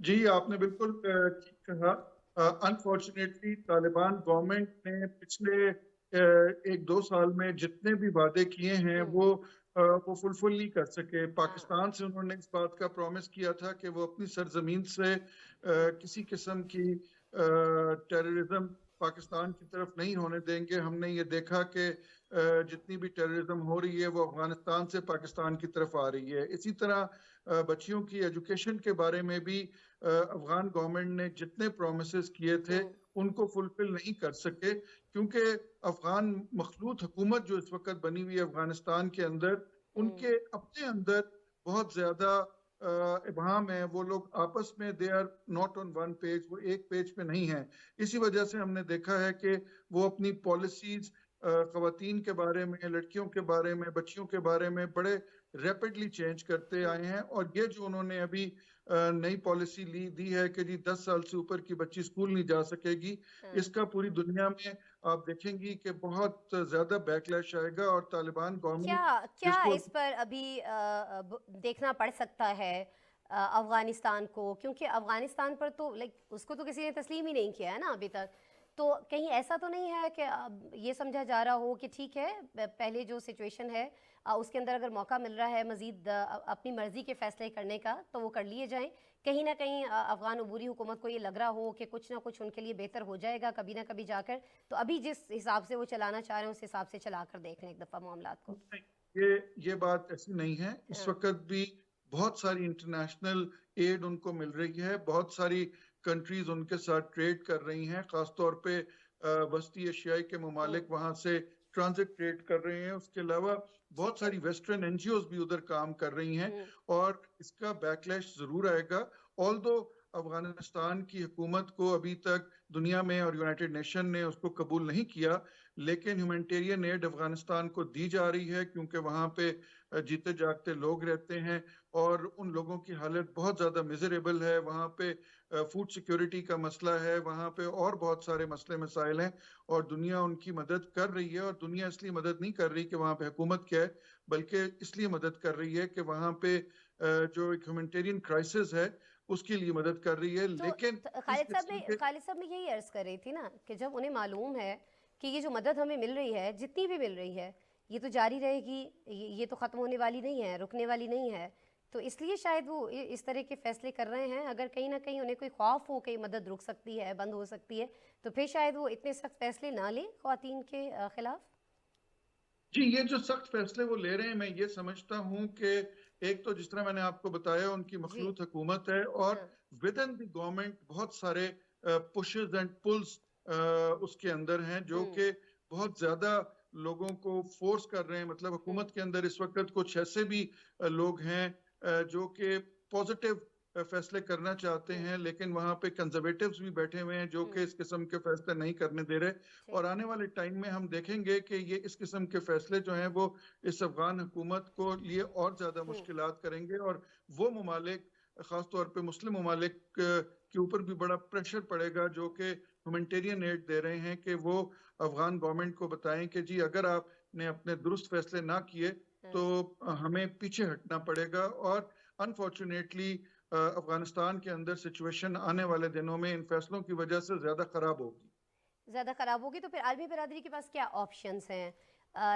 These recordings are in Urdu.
جی آپ نے بالکل ٹھیک کہا. انفارچونیٹلی طالبان گورنمنٹ نے پچھلے 1-2 سال میں جتنے بھی وعدے کیے ہیں وہ فلفل نہیں کر سکے. پاکستان سے انہوں نے اس بات کا پرومس کیا تھا کہ وہ اپنی سرزمین سے کسی قسم کی ٹیررزم پاکستان کی طرف نہیں ہونے دیں گے. ہم نے یہ دیکھا کہ جتنی بھی ٹیررزم ہو رہی ہے وہ افغانستان سے پاکستان کی طرف آ رہی ہے. اسی طرح بچیوں کی ایجوکیشن کے بارے میں بھی افغان گورنمنٹ نے جتنے پرومسز کیے تھے ان کو فلفل نہیں کر سکے, کیونکہ افغان مخلوط حکومت جو اس وقت بنی ہوئی ہے افغانستان کے اندر, ان کے اپنے اندر بہت زیادہ ابہام ہے. وہ لوگ آپس میں they are not on one page, وہ ایک پیج پہ نہیں ہیں. اسی وجہ سے ہم نے دیکھا ہے کہ وہ اپنی پالیسیز خواتین کے بارے میں, لڑکیوں کے بارے میں, بچیوں کے بارے میں بڑے ریپڈلی چینج کرتے آئے ہیں. اور یہ جو انہوں نے ابھی نئی پالیسی دی ہے کہ جی 10 سال سے اوپر کی بچی اسکول نہیں جا سکے گی, اس کا پوری دنیا میں آپ دیکھیں گی کہ بہت زیادہ بیک لیش آئے گا. اور طالبان گورنمنٹ کیا اس پر ابھی دیکھنا پڑ سکتا ہے افغانستان کو, کیونکہ افغانستان پر تو اس کو تو کسی نے تسلیم ہی نہیں کیا ہے نا ابھی تک. تو کہیں ایسا تو نہیں ہے کہ یہ سمجھا جا رہا ہو کہ ٹھیک ہے پہلے جو سچویشن ہے اس کے اندر اگر موقع مل رہا ہے مزید اپنی مرضی کے فیصلے کرنے کا تو وہ کر لیے جائیں. کہیں نہ کہیں افغان عبوری حکومت کو یہ لگ رہا ہو کہ کچھ نہ کچھ ان کے لیے بہتر ہو جائے گا کبھی نہ کبھی جا کر, تو ابھی جس حساب سے وہ چلانا چاہ رہے ہیں اس حساب سے چلا کر دیکھ لیں ایک دفعہ معاملات کو. یہ بات ایسی نہیں ہے. اس وقت بھی بہت ساری انٹرنیشنل ایڈ ان کو مل رہی ہے, بہت ساری کنٹریز ان کے ساتھ ٹریڈ کر رہی ہیں, خاص طور پہ وسطی ایشیائی کے ممالک وہاں سے ٹرانزٹ ٹریڈ کر رہے ہیں. اس کے علاوہ بہت ساری ویسٹرن این جی اوز بھی ادھر کام کر رہی ہیں, اور اس کا بیک لیش ضرور آئے گا. آلدو افغانستان کی حکومت کو ابھی تک دنیا میں اور یونائٹڈ نیشن نے اس کو قبول نہیں کیا, لیکن ہیومینٹیرین ایڈ افغانستان کو دی جا رہی ہے, کیونکہ وہاں پہ جیتے جاگتے لوگ رہتے ہیں اور ان لوگوں کی حالت بہت زیادہ میزریبل ہے. وہاں پہ فوڈ سیکیورٹی کا مسئلہ ہے, وہاں پہ اور بہت سارے مسئلے مسائل ہیں, اور دنیا ان کی مدد کر رہی ہے. اور دنیا اس لیے مدد نہیں کر رہی کہ وہاں پہ حکومت کیا ہے, بلکہ اس لیے مدد کر رہی ہے کہ وہاں پہ جو ایک ہیومینٹیرین کرائسس ہے اس کے لیے مدد کر رہی ہے. لیکن خالد صاحب نے یہی عرض کر رہی تھی نا کہ جب انہیں معلوم ہے کہ یہ جو مدد ہمیں مل رہی ہے, جتنی بھی مل رہی ہے, یہ تو جاری رہے گی, یہ تو ختم ہونے والی نہیں ہے, رکنے والی نہیں ہے, تو اس لیے شاید وہ اس طرح کے فیصلے کر رہے ہیں. اگر کہیں نہ کہیں انہیں کوئی خوف ہو کہ مدد رک سکتی ہے, بند ہو سکتی ہے, تو پھر شاید وہ اتنے سخت فیصلے نہ لیں خواتین کے خلاف. جی یہ جو سخت فیصلے وہ لے رہے ہیں, میں یہ سمجھتا ہوں کہ ایک تو جس طرح میں نے آپ کو بتایا ان کی مخلوط حکومت ہے, اور ود ان دی گورنمنٹ بہت سارے پشز اینڈ پلز اس کے اندر ہیں جو کہ بہت زیادہ لوگوں کو فورس کر رہے ہیں. مطلب حکومت کے اندر اس وقت کچھ ایسے بھی لوگ ہیں جو کہ پازیٹیو فیصلے کرنا چاہتے ہیں, لیکن وہاں پہ کنزرویٹیوز بھی بیٹھے ہوئے ہیں جو کہ اس قسم کے فیصلے نہیں کرنے دے رہے. اور آنے والے ٹائم میں ہم دیکھیں گے کہ یہ اس قسم کے فیصلے جو ہیں وہ اس افغان حکومت کو لیے اور زیادہ مشکلات کریں گے, اور وہ ممالک خاص طور پہ مسلم ممالک کے اوپر بھی بڑا پریشر پڑے گا جو کہ ہیومینٹیرین ایڈ دے رہے ہیں کہ وہ افغان گورنمنٹ کو بتائیں کہ جی اگر آپ نے اپنے درست فیصلے نہ کیے تو ہمیں پیچھے ہٹنا پڑے گا. اور انفارچونیٹلی افغانستان کے اندر سچویشن آنے والے دنوں میں ان فیصلوں کی وجہ سے زیادہ خراب ہوگی. تو پھر عالمی برادری کے پاس کیا آپشنز ہیں؟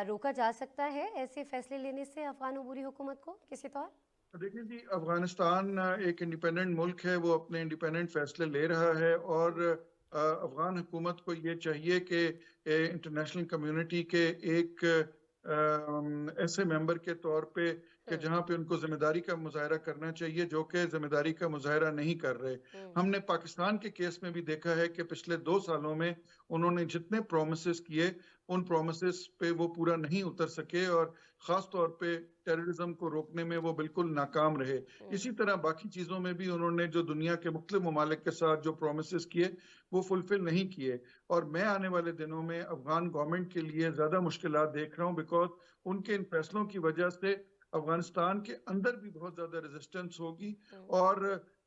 روکا جا سکتا ہے ایسے فیصلے لینے سے افغان عبوری حکومت کو کسی طور؟ دیکھیں جی, افغانستان ایک انڈیپینڈنٹ ملک ہے, وہ اپنے انڈیپینڈنٹ فیصلے لے رہا ہے, اور افغان حکومت کو یہ چاہیے کہ انٹرنیشنل کمیونٹی کے ایک ایسے ممبر کے طور پہ کہ جہاں پہ ان کو ذمہ داری کا مظاہرہ کرنا چاہیے, جو کہ ذمہ داری کا مظاہرہ نہیں کر رہے. ہم نے پاکستان کے کیس میں بھی دیکھا ہے کہ پچھلے 2 سالوں میں انہوں نے جتنے پرومسز کیے ان پرومسز پہ وہ پورا نہیں اتر سکے, اور خاص طور پہ ٹیررزم کو روکنے میں وہ بالکل ناکام رہے. اسی طرح باقی چیزوں میں بھی انہوں نے جو دنیا کے مختلف ممالک کے ساتھ جو پرومسز کیے وہ فلفل نہیں کیے. اور میں آنے والے دنوں میں افغان گورنمنٹ کے لیے زیادہ مشکلات دیکھ رہا ہوں, بیکاز ان کے ان فیصلوں کی وجہ سے افغانستان کے اندر بھی بہت زیادہ ریزسٹنس ہوگی, اور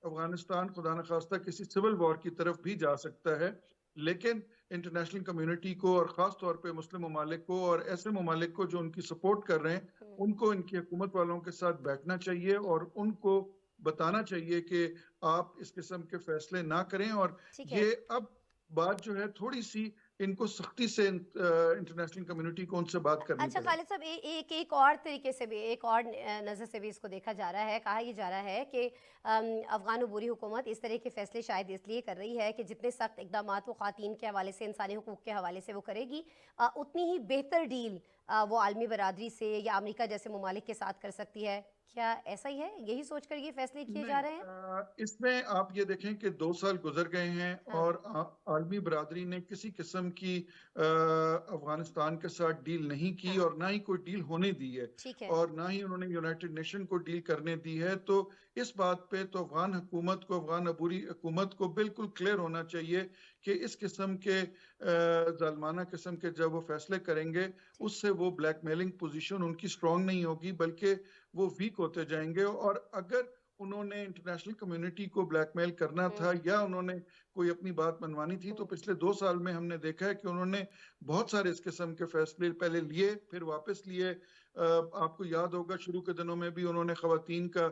افغانستان خدا نخواستہ کسی سول وار کی طرف بھی جا سکتا ہے. لیکن انٹرنیشنل کمیونٹی کو اور خاص طور پہ مسلم ممالک کو اور ایسے ممالک کو جو ان کی سپورٹ کر رہے ہیں ان کو ان کی حکومت والوں کے ساتھ بیٹھنا چاہیے, اور ان کو بتانا چاہیے کہ آپ اس قسم کے فیصلے نہ کریں. اور ٹھیک ہے. یہ اب بات جو ہے تھوڑی سی ان کو سختی سے انٹرنیشنل کمیونٹی کو ان سے بات کرنی اچھا پڑے. خالد صاحب، ایک اور طریقے سے بھی، ایک اور نظر سے بھی اس کو دیکھا جا رہا ہے، کہا یہ جا رہا ہے کہ افغان عبوری حکومت اس طرح کے فیصلے شاید اس لیے کر رہی ہے کہ جتنے سخت اقدامات وہ خواتین کے حوالے سے، انسانی حقوق کے حوالے سے وہ کرے گی، اتنی ہی بہتر ڈیل وہ عالمی برادری سے یا امریکہ جیسے ممالک کے ساتھ کر سکتی ہے. کیا ایسا ہی ہے؟ یہی سوچ کر یہ فیصلے کیے جا نہیں، رہے ہیں؟ اس میں آپ یہ دیکھیں کہ 2 سال گزر گئے ہیں ہاں. اور عالمی برادری نے کسی قسم کی افغانستان کے ساتھ ڈیل نہیں کی ہاں. اور نہ ہی کوئی ڈیل ہونے دی ہے ٹھیک ہے. اور نہ ہی انہوں نے یونائٹڈ نیشن کو ڈیل کرنے دی ہے. تو اس بات پہ تو افغان حکومت کو، افغان عبوری حکومت کو بالکل کلیئر ہونا چاہیے کہ اس قسم کے ظالمانہ قسم کے جب وہ فیصلے کریں گے اس سے وہ بلیک میلنگ پوزیشن ان کی سٹرونگ نہیں ہوگی بلکہ وہ ویک ہوتے جائیں گے. اور اگر انہوں نے انٹرنیشنل کمیونٹی کو بلیک میل کرنا تھا یا انہوں نے کوئی اپنی بات منوانی تھی تو پچھلے 2 سال میں ہم نے دیکھا ہے کہ انہوں نے بہت سارے اس قسم کے فیصلے پہلے لیے پھر واپس لیے. آپ کو یاد ہوگا شروع کے دنوں میں بھی انہوں نے خواتین کا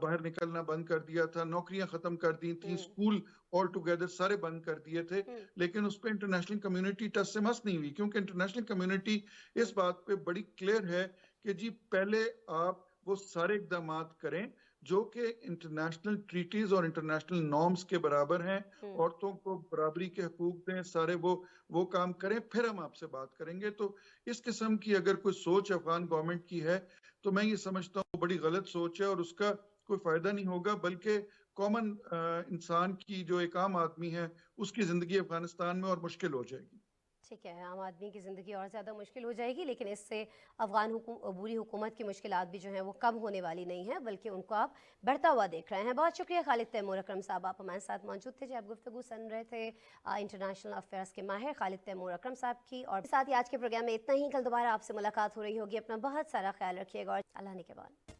باہر نکلنا بند کر دیا تھا، نوکریاں ختم کر دی تھیں، اسکول آل ٹوگیدر سارے بند کر دیے تھے. لیکن اس پہ انٹرنیشنل کمیونٹی ٹس سے مس نہیں ہوئی کیونکہ انٹرنیشنل کمیونٹی اس بات پہ بڑی کلیئر ہے کہ جی پہلے آپ وہ سارے اقدامات کریں جو کہ انٹرنیشنل ٹریٹیز اور انٹرنیشنل نارمز کے برابر ہیں، عورتوں کو برابری کے حقوق دیں، سارے وہ کام کریں، پھر ہم آپ سے بات کریں گے. تو اس قسم کی اگر کوئی سوچ افغان گورنمنٹ کی ہے تو میں یہ سمجھتا ہوں بڑی غلط سوچ ہے اور اس کا کوئی فائدہ نہیں ہوگا بلکہ کامن انسان کی جو ایک عام آدمی ہے اس کی زندگی افغانستان میں اور مشکل ہو جائے گی. ٹھیک ہے، عام آدمی کی زندگی اور زیادہ مشکل ہو جائے گی، لیکن اس سے افغان عبوری حکومت کی مشکلات بھی جو ہیں وہ کم ہونے والی نہیں ہیں بلکہ ان کو آپ بڑھتا ہوا دیکھ رہے ہیں. بہت شکریہ خالد تیمور اکرم صاحب، آپ ہمارے ساتھ موجود تھے. آپ گفتگو سن رہے تھے انٹرنیشنل افیئرس کے ماہر خالد تیمور اکرم صاحب کی. اور ساتھ ہی آج کے پروگرام میں اتنا ہی. کل دوبارہ آپ سے ملاقات ہو رہی ہوگی. اپنا بہت سارا خیال رکھیے گا اور اللہ نے کے بعد.